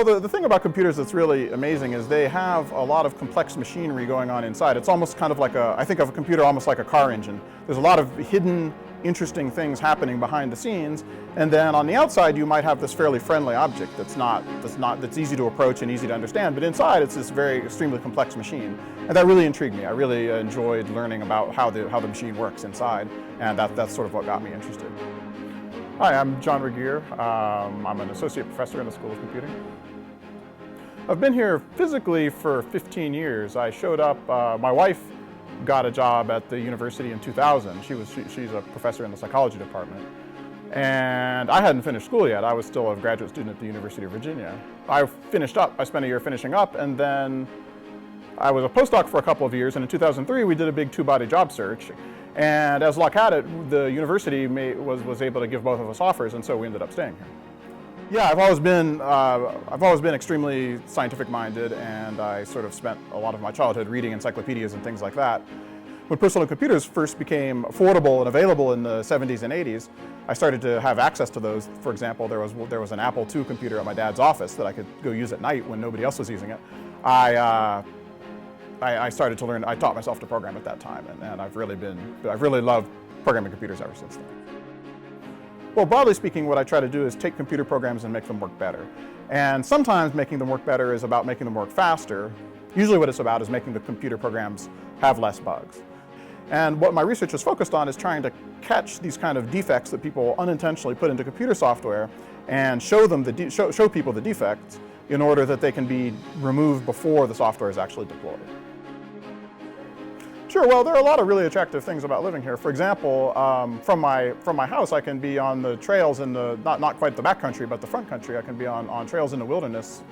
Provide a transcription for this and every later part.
Well, the thing about computers that's really amazing is they have a lot of complex machinery going on inside. It's almost kind of like I think of a computer almost like a car engine. There's a lot of hidden, interesting things happening behind the scenes, and then on the outside you might have this fairly friendly object that's easy to approach and easy to understand, but inside it's this very extremely complex machine. And that really intrigued me. I really enjoyed learning about how the machine works inside, and that's sort of what got me interested. Hi, I'm John Regehr. I'm an associate professor in the School of Computing. I've been here physically for 15 years. I showed up, my wife got a job at the university in 2000. She's a professor in the psychology department. And I hadn't finished school yet. I was still a graduate student at the University of Virginia. I finished up, I spent a year finishing up, and then I was a postdoc for a couple of years, and in 2003 we did a big two-body job search. And as luck had it, the university was able to give both of us offers, and so we ended up staying here. Yeah, I've always been extremely scientific-minded, and I sort of spent a lot of my childhood reading encyclopedias and things like that. When personal computers first became affordable and available in the 70s and 80s, I started to have access to those. For example, there was an Apple II computer at my dad's office that I could go use at night when nobody else was using it. I started to learn. I taught myself to program at that time, and I've really loved programming computers ever since then. Well, broadly speaking, what I try to do is take computer programs and make them work better. And sometimes making them work better is about making them work faster. Usually what it's about is making the computer programs have less bugs. And what my research is focused on is trying to catch these kind of defects that people unintentionally put into computer software and show people the defects in order that they can be removed before the software is actually deployed. Sure, well, there are a lot of really attractive things about living here. For example, from my house, I can be on the trails in the, not quite the back country, but the front country. I can be on trails in the wilderness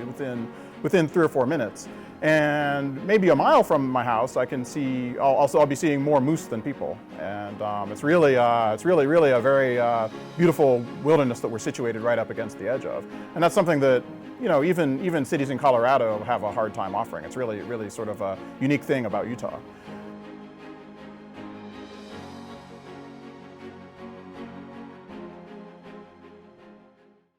within 3 or 4 minutes. And maybe a mile from my house, I can see, I'll be seeing more moose than people. And it's really a very beautiful wilderness that we're situated right up against the edge of. And that's something that, you know, even cities in Colorado have a hard time offering. It's really sort of a unique thing about Utah.